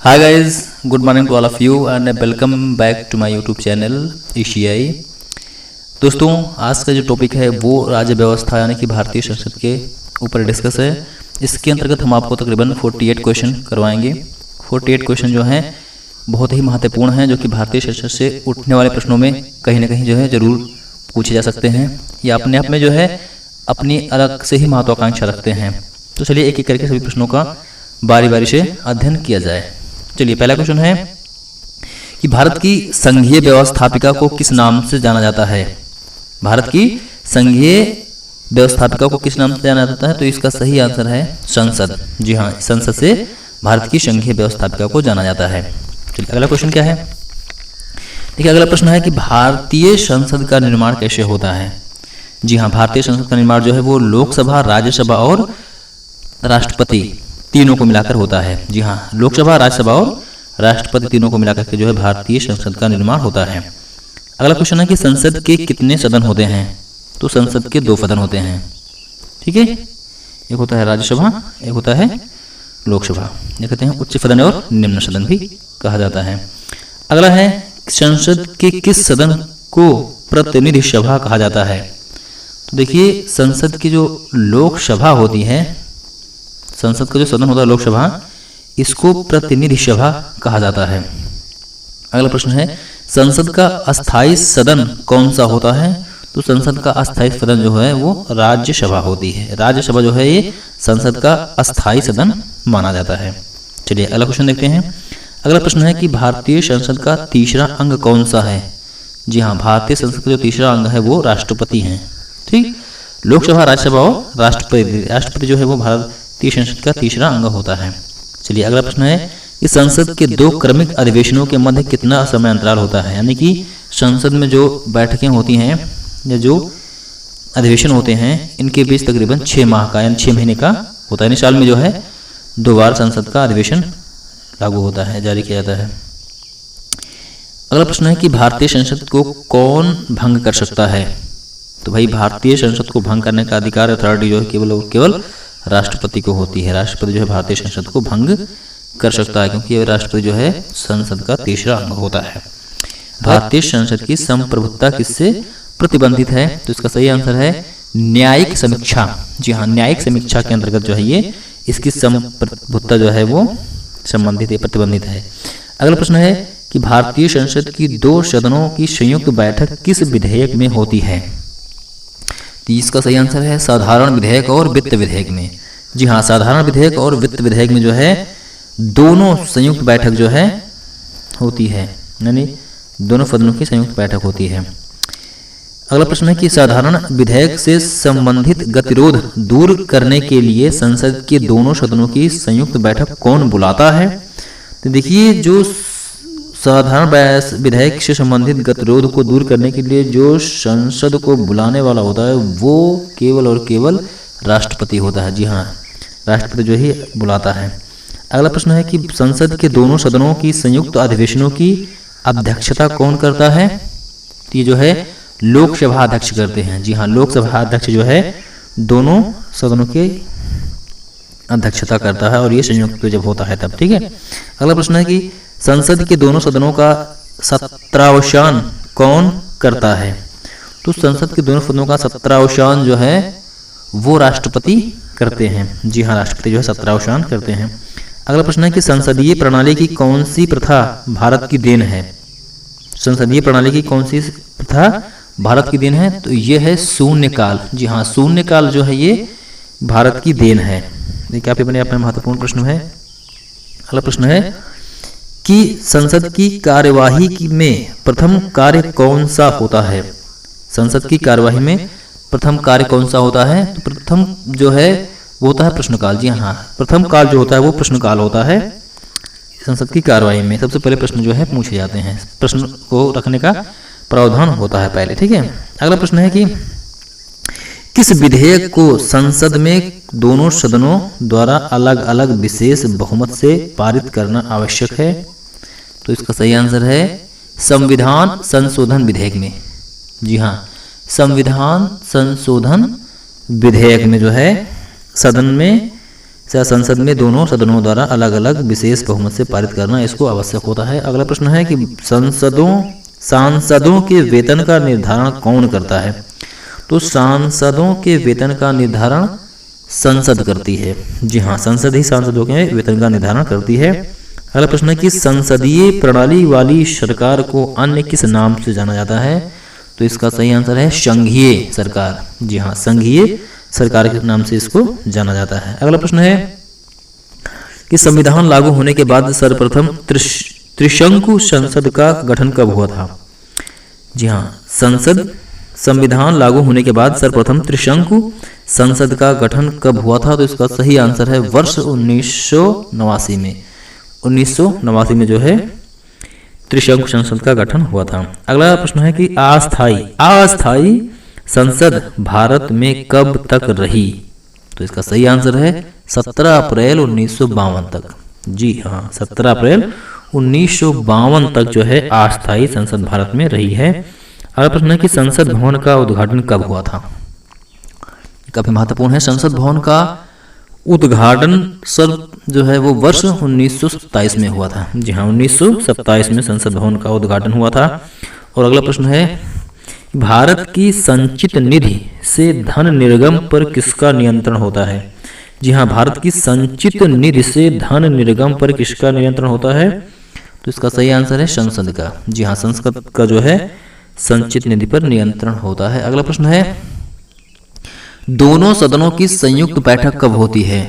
Hi guys, good morning to all of you and welcome back to my YouTube channel एशियाई। दोस्तों, आज का जो टॉपिक है वो राज्य व्यवस्था यानी कि भारतीय संसद के ऊपर डिस्कस है। इसके अंतर्गत हम आपको तकरीबन 48 क्वेश्चन करवाएंगे। 48 क्वेश्चन जो हैं बहुत ही महत्वपूर्ण हैं, जो कि भारतीय संसद से उठने वाले प्रश्नों में कहीं ना कहीं जो है ज़रूर पूछे जा सकते हैं या अपने आप में जो है अपनी अलग से ही महत्वाकांक्षा रखते हैं। तो चलिए एक एक करके सभी प्रश्नों का बारी बारी से अध्ययन किया जाए। चलिए, पहला क्वेश्चन है कि भारत की संघीय व्यवस्थापिका को किस नाम से जाना जाता है। भारत की संघीय व्यवस्थापिका को किस नाम से जाना जाता है? तो इसका सही आंसर है संसद। जी हाँ, संसद से भारत की संघीय व्यवस्थापिका को जाना जाता है। चलिए, अगला क्वेश्चन क्या है? देखिए, अगला प्रश्न है कि भारतीय संसद का निर्माण कैसे होता है। जी हाँ, भारतीय संसद का निर्माण जो है वो लोकसभा, राज्यसभा और राष्ट्रपति तीनों को मिलाकर होता है। जी हाँ, लोकसभा, राज्यसभा और राष्ट्रपति तीनों को मिलाकर के जो है भारतीय संसद का निर्माण होता है। अगला क्वेश्चन है कि संसद के कितने सदन होते हैं। तो संसद के 2 सदन होते हैं। ठीक है, एक होता है राज्यसभा, एक होता है लोकसभा। ये कहते हैं उच्च सदन और निम्न सदन भी कहा जाता है। अगला है संसद के किस सदन को प्रतिनिधि सभा कहा जाता है। तो देखिए, संसद की जो लोकसभा होती है, संसद का जो सदन होता है लोकसभा, इसको प्रतिनिधि सभा कहा जाता है। अगला प्रश्न है संसद का अस्थायी सदन कौन सा होता है। तो संसद का अस्थायी सदन जो है वो राज्यसभा होती है। राज्यसभा जो है ये संसद का अस्थायी सदन माना जाता है। चलिए, अगला क्वेश्चन देखते हैं। अगला प्रश्न है कि भारतीय संसद का तीसरा अंग कौन सा है। जी हाँ, भारतीय संसद का जो तीसरा अंग है वो राष्ट्रपति हैं। ठीक, लोकसभा, राज्यसभा और राष्ट्रपति जो है वो भारतीय संसद का तीसरा अंग होता है। चलिए, अगला प्रश्न है कि संसद के 2 क्रमिक अधिवेशनों के मध्य कितना समय अंतराल होता है। यानी कि संसद में जो बैठकें होती हैं या जो अधिवेशन होते हैं, इनके बीच तकरीबन 6 माह का यानी 6 महीने का होता है। यानी साल में जो है 2 बार संसद का अधिवेशन लागू होता है, जारी किया जाता है। अगला प्रश्न है कि भारतीय संसद को कौन भंग कर सकता है। तो भाई, भारतीय संसद को भंग करने का अधिकार, अथॉरिटी जो है केवल राष्ट्रपति को होती है। राष्ट्रपति जो है भारतीय संसद को भंग कर सकता है, क्योंकि राष्ट्रपति जो है संसद का तीसरा अंग होता है। भारतीय संसद की संप्रभुता किससे प्रतिबंधित है। तो इसका सही आंसर है न्यायिक समीक्षा। जी हाँ, न्यायिक समीक्षा के अंतर्गत जो है ये इसकी संप्रभुता जो है वो संबंधित है, प्रतिबंधित है। अगला प्रश्न है कि भारतीय संसद की 2 सदनों की संयुक्त बैठक किस विधेयक में होती है। तो इसका सही आंसर है साधारण विधेयक और वित्त विधेयक में। जी हाँ, साधारण विधेयक और वित्त विधेयक में जो है दोनों संयुक्त बैठक जो है होती है, यानी दोनों सदनों की संयुक्त बैठक होती है। अगला प्रश्न है कि साधारण विधेयक से संबंधित गतिरोध दूर करने के लिए संसद के दोनों सदनों की संयुक्त बैठक कौन बुलाता है। तो देखिए, जो साधारण विधेयक से संबंधित गतिरोध को दूर करने के लिए जो संसद को बुलाने वाला होता है वो केवल और केवल राष्ट्रपति होता है। जी हाँ, राष्ट्रपति जो ही बुलाता है। अगला प्रश्न है कि संसद के दोनों सदनों की संयुक्त अधिवेशनों की अध्यक्षता कौन करता है। तो ये जो है लोकसभा अध्यक्ष करते हैं। जी हाँ, लोकसभा अध्यक्ष जो है दोनों सदनों की अध्यक्षता करता है और ये संयुक्त जब होता है तब। ठीक है, अगला प्रश्न है कि संसद के दोनों सदनों का सत्रावसान कौन करता है। तो संसद के दोनों सदनों का सत्रावसान जो है वो राष्ट्रपति करते हैं। जी हाँ, राष्ट्रपति जो है सत्रावसान करते हैं। अगला प्रश्न है कि संसदीय प्रणाली की कौन सी प्रथा भारत की देन है। संसदीय प्रणाली की कौन सी प्रथा भारत की देन है। तो ये है शून्यकाल। जी हाँ, शून्यकाल जो है ये भारत की देन है। देखिए, आपके अपने महत्वपूर्ण प्रश्न है। अगला प्रश्न है कि संसद की कार्यवाही में प्रथम कार्य कौन सा होता है। संसद की कार्यवाही में प्रथम कार्य कौन सा होता है। तो प्रथम जो है वो होता है प्रश्नकाल। जी हाँ, प्रथम काल जो होता है वो प्रश्नकाल होता है। संसद की कार्यवाही में सबसे पहले प्रश्न जो है पूछे जाते हैं, प्रश्न को रखने का प्रावधान होता है पहले। ठीक है, अगला प्रश्न है कि किस विधेयक को संसद में दोनों सदनों द्वारा अलग अलग विशेष बहुमत से पारित करना आवश्यक है। तो इसका सही आंसर है संविधान संशोधन विधेयक में। जी हाँ, संविधान संशोधन विधेयक में जो है सदन में संसद में दोनों सदनों द्वारा अलग अलग विशेष बहुमत से पारित करना इसको आवश्यक होता है। अगला प्रश्न है कि सांसदों के वेतन का निर्धारण कौन करता है? तो सांसदों के वेतन का निर्धारण संसद करती है। जी हाँ, संसद ही सांसदों के वेतन का निर्धारण करती है। अगला प्रश्न है कि संसदीय प्रणाली वाली सरकार को अन्य किस नाम से जाना जाता है? तो इसका सही आंसर है संघीय सरकार। जी हाँ, संघीय सरकार के नाम से इसको जाना जाता है। अगला प्रश्न है कि संविधान लागू होने के बाद सर्वप्रथम त्रिशंकु संसद का गठन कब हुआ था? जी हाँ, संविधान लागू होने के बाद सर्वप्रथम त्रिशंकु संसद का गठन कब हुआ था? तो इसका सही आंसर है वर्ष 1989 में। 1989 में जो है त्रिशंकु संसद का गठन हुआ था। अगला प्रश्न है कि अस्थायी संसद भारत में कब तक रही? तो इसका सही आंसर है 17 अप्रैल 1952 तक। जी हाँ, 17 अप्रैल 1952 तक जो है अस्थायी संसद भारत में रही है। अगला प्रश्न है कि संसद भवन का उद्घाटन कब हुआ था? काफी महत्वपूर्ण है। संसद भवन का उद्घाटन जो है वो वर्ष 1927 में हुआ था। जी हाँ, 1927 में संसद भवन का उद्घाटन हुआ था। और अगला प्रश्न है भारत की संचित निधि से धन निर्गम पर किसका नियंत्रण होता है? जी हाँ, भारत की संचित निधि से धन निर्गम पर किसका नियंत्रण होता है? तो इसका सही आंसर है संसद का। जी हाँ, संसद का जो है संचित निधि पर नियंत्रण होता है। अगला प्रश्न है दोनों सदनों की संयुक्त बैठक कब होती है?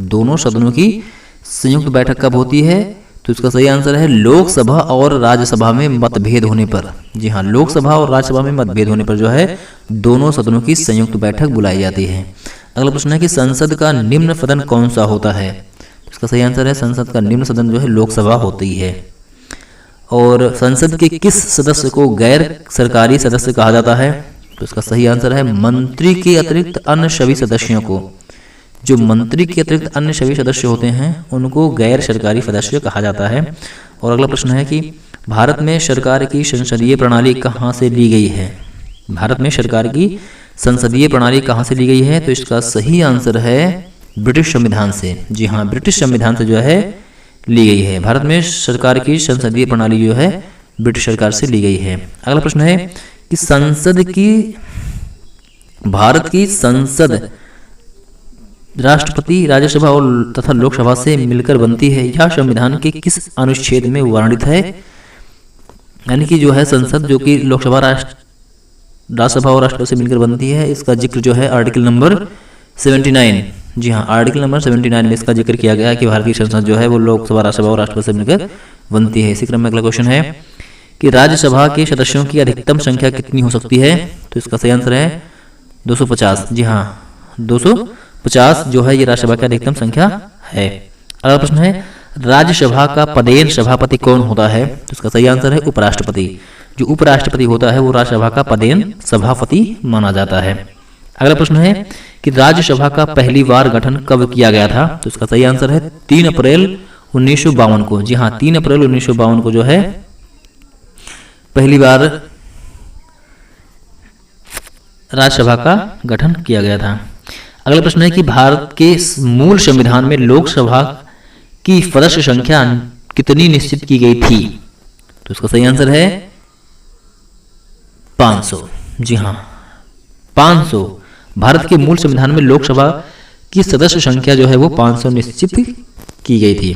दोनों सदनों की संयुक्त बैठक कब होती है? तो इसका सही आंसर है लोकसभा और राज्यसभा में मतभेद होने पर। जी हाँ, लोकसभा और राज्यसभा में मतभेद होने पर जो है दोनों सदनों की संयुक्त बैठक बुलाई जाती है। अगला प्रश्न है कि संसद का निम्न सदन कौन सा होता है? इसका सही आंसर है संसद का निम्न सदन जो है लोकसभा होती है। और संसद के किस सदस्य को गैर सरकारी सदस्य कहा जाता है? तो इसका सही आंसर है मंत्री के अतिरिक्त अन्य सभी सदस्यों को। जो मंत्री के अतिरिक्त अन्य सभी सदस्य होते हैं उनको गैर सरकारी सदस्य कहा जाता है। और अगला प्रश्न है कि भारत में सरकार की संसदीय प्रणाली कहाँ से ली गई है? भारत में सरकार की संसदीय प्रणाली कहाँ से ली गई है? तो इसका सही आंसर है ब्रिटिश संविधान से। जी हाँ, ब्रिटिश संविधान से जो है ली गई है। भारत में सरकार की संसदीय प्रणाली जो है ब्रिटिश सरकार से ली गई है। अगला प्रश्न है कि भारत की संसद राष्ट्रपति, राज्यसभा और तथा लोकसभा से मिलकर बनती है। यह संविधान के किस अनुच्छेद में वर्णित है? यानी कि जो है संसद जो कि लोकसभा, राज्यसभा और राष्ट्रपति से मिलकर बनती है, इसका जिक्र जो है आर्टिकल नंबर 79। जी हाँ, आर्टिकल नंबर 79 में इसका जिक्र किया गया है कि भारतीय संसद जो है वो लोकसभा, राज्यसभा और राष्ट्रपति से मिलकर बनती है। इसी क्रम में अगला क्वेश्चन है कि राज्यसभा के सदस्यों की अधिकतम संख्या कितनी हो सकती है? तो इसका सही आंसर है 250। जी हाँ, 250 जो है ये राज्यसभा की अधिकतम संख्या है। अगला प्रश्न है राज्यसभा का पदेन सभापति कौन होता है? तो इसका सही आंसर है उपराष्ट्रपति। जो उपराष्ट्रपति होता है वो राज्यसभा का पदेन सभापति माना जाता है। अगला प्रश्न है कि राज्यसभा का पहली बार गठन कब किया गया था? तो इसका सही आंसर है 3 अप्रैल 1952 को। जी हाँ, 3 अप्रैल 1952 को जो है पहली बार राज्यसभा का गठन किया गया था। अगला प्रश्न है कि भारत के मूल संविधान में लोकसभा की सदस्य संख्या कितनी निश्चित की गई थी? तो इसका सही आंसर है 500। जी हाँ, 500। भारत के मूल संविधान में लोकसभा की सदस्य संख्या जो है वो 500 निश्चित की गई थी।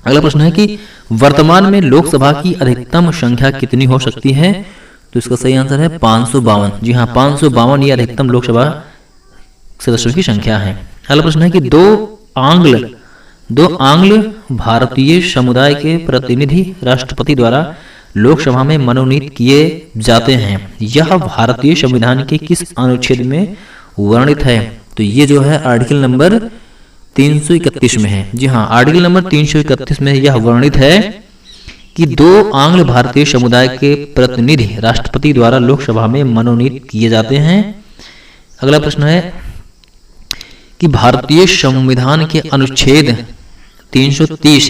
अगला प्रश्न है कि वर्तमान में लोकसभा की अधिकतम संख्या कितनी हो सकती है? तो इसका सही आंसर है 552। जी हाँ, 552 ये अधिकतम लोकसभा सदस्यों की संख्या है। अगला प्रश्न है कि दो आंग्ल भारतीय समुदाय के प्रतिनिधि राष्ट्रपति द्वारा लोकसभा में मनोनीत किए जाते हैं। यह भारतीय संविधान के किस अनुच्छेद में वर्णित है? तो ये जो है आर्टिकल नंबर 331 में है। जी हाँ, आर्टिकल नंबर 331 में यह वर्णित है कि 2 आंग्ल भारतीय समुदाय के प्रतिनिधि राष्ट्रपति द्वारा लोकसभा में मनोनीत किए जाते हैं। अगला प्रश्न है कि भारतीय संविधान के अनुच्छेद 330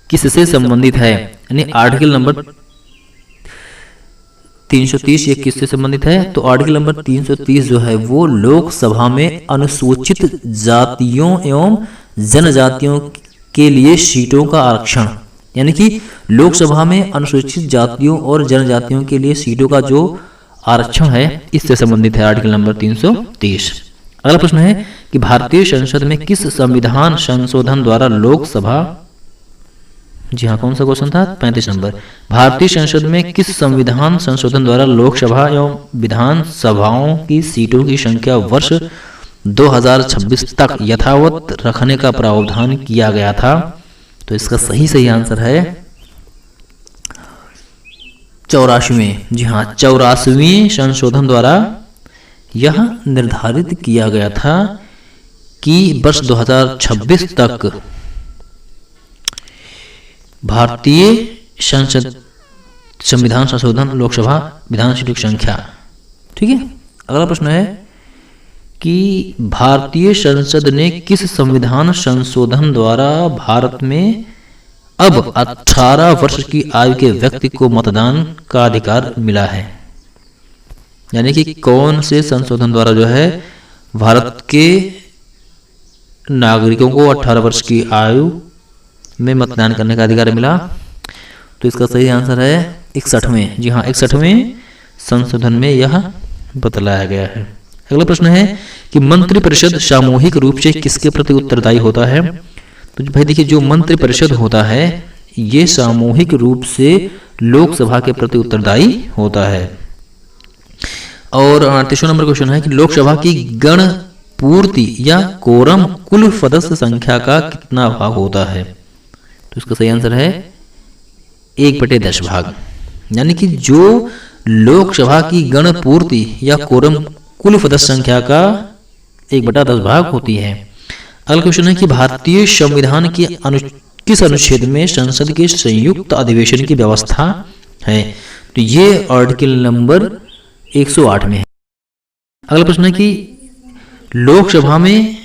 किससे संबंधित है? यानी आर्टिकल नंबर 330 ये किससे संबंधित है? तो आर्टिकल नंबर 330 जो है वो लोकसभा में अनुसूचित जातियों एवं जनजातियों के लिए सीटों का आरक्षण, यानी कि लोकसभा में अनुसूचित जातियों और जनजातियों के लिए सीटों का जो आरक्षण है इससे संबंधित है आर्टिकल नंबर 330। अगला प्रश्न है कि भारतीय संसद में किस संविधान संशोधन द्वारा लोकसभा, जी हाँ, कौन सा क्वेश्चन था? 35 नंबर। भारतीय संसद में किस संविधान संशोधन द्वारा लोकसभा एवं विधान सभाओं की सीटों की संख्या वर्ष 2026 तक यथावत रखने का प्रावधान किया गया था? तो इसका सही आंसर है 84वें। जी हाँ, 84वें संशोधन द्वारा यह निर्धारित किया गया था कि वर्ष 2026 तक भारतीय संसद संविधान संशोधन लोकसभा विधान सीटों की संख्या, ठीक है। अगला प्रश्न है कि भारतीय संसद ने किस संविधान संशोधन द्वारा भारत में अब 18 वर्ष की आयु के व्यक्ति को मतदान का अधिकार मिला है? यानी कि कौन से संशोधन द्वारा जो है भारत के नागरिकों को 18 वर्ष की आयु में मतदान करने का अधिकार मिला? तो इसका सही आंसर है 61वें। जी हाँ, 61वें संशोधन में यह बतलाया गया है। अगला प्रश्न है कि मंत्रिपरिषद सामूहिक रूप से किसके प्रति उत्तरदायी होता है? तो भाई देखिए, जो मंत्रिपरिषद होता है ये सामूहिक रूप से लोकसभा के प्रति उत्तरदायी होता है। और 38वां नंबर क्वेश्चन है कि लोकसभा की गण पूर्ति या कोरम कुल सदस्य संख्या का कितना भाग होता है? तो इसका सही आंसर है 1/10 भाग। यानी कि जो लोकसभा की गण पूर्ति या कोरम कुल सदस्य संख्या का 1/10 भाग होती है। अगला क्वेश्चन है कि भारतीय संविधान के किस अनुच्छेद में संसद के संयुक्त अधिवेशन की व्यवस्था है? तो ये आर्टिकल नंबर 108 में है। अगला प्रश्न है कि लोकसभा में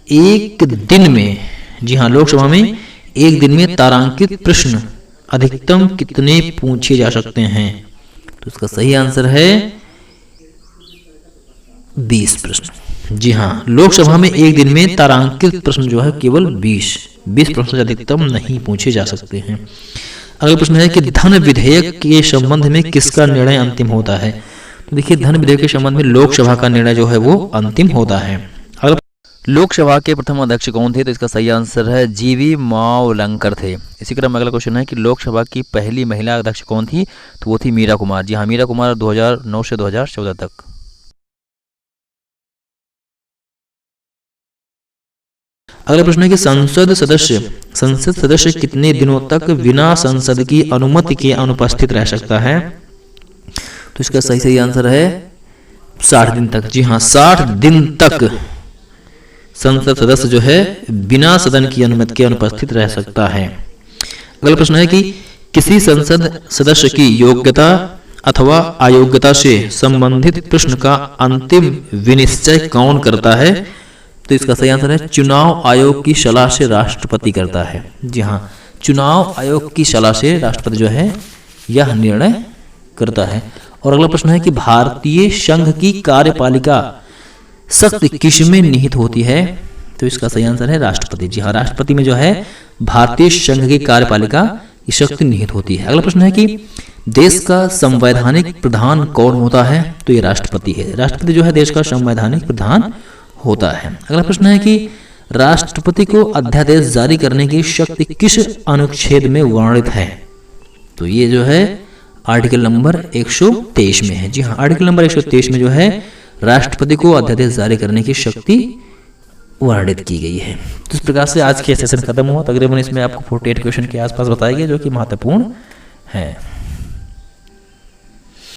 एक दिन में, जी हाँ, लोकसभा में एक दिन में तारांकित प्रश्न अधिकतम कितने पूछे जा सकते हैं? तो इसका सही आंसर है 20 प्रश्न। जी हाँ, लोकसभा में एक दिन में तारांकित प्रश्न जो है केवल 20 प्रश्न से अधिकतम नहीं पूछे जा सकते हैं। अगला प्रश्न है कि धन विधेयक के संबंध में किसका निर्णय अंतिम होता है? तो देखिए, धन विधेयक के संबंध में लोकसभा का निर्णय जो है वो अंतिम होता है। अगला, लोकसभा के प्रथम अध्यक्ष कौन थे? तो इसका सही आंसर है जीवी मावलंकर थे। इसी क्रम में अगला क्वेश्चन है कि लोकसभा की पहली महिला अध्यक्ष कौन थी? तो वो थी मीरा कुमार। जी हाँ, मीरा कुमार 2009 से 2014 तक। अगला प्रश्न है कि संसद सदस्य कितने दिनों तक बिना संसद की अनुमति के अनुपस्थित रह सकता है? तो इसका सही आंसर है 60 दिन तक। जी हाँ, 60 दिन तक संसद सदस्य जो है बिना सदन की अनुमति के अनुपस्थित रह सकता है। अगला प्रश्न है कि किसी संसद सदस्य की योग्यता अथवा अयोग्यता से संबंधित प्रश्न का अंतिम विनिश्चय कौन करता है? तो इसका सही आंसर है चुनाव आयोग की सलाह से राष्ट्रपति करता है। जी हाँ, चुनाव आयोग की सलाह से राष्ट्रपति जो है यह निर्णय करता है। और अगला प्रश्न है कि भारतीय संघ की कार्यपालिका शक्ति किसमें निहित होती है? तो इसका सही आंसर है राष्ट्रपति। जी हाँ, राष्ट्रपति में जो है भारतीय संघ की कार्यपालिका की शक्ति निहित होती है। अगला प्रश्न है कि देश का संवैधानिक प्रधान कौन होता है? तो ये राष्ट्रपति है। राष्ट्रपति जो है देश का संवैधानिक प्रधान होता है। अगला प्रश्न है कि राष्ट्रपति को अध्यादेश जारी करने की शक्ति किस अनुच्छेद में वर्णित है? तो ये जो है आर्टिकल नंबर 123 में है। जी हाँ, आर्टिकल नंबर 123 में जो है राष्ट्रपति को अध्यादेश जारी करने की शक्ति वर्णित की गई है। तो इस प्रकार से आज के सेशन खत्म हुआ। तकरीबन इसमें आपको 48 क्वेश्चन के आसपास बताए गए जो कि महत्वपूर्ण है।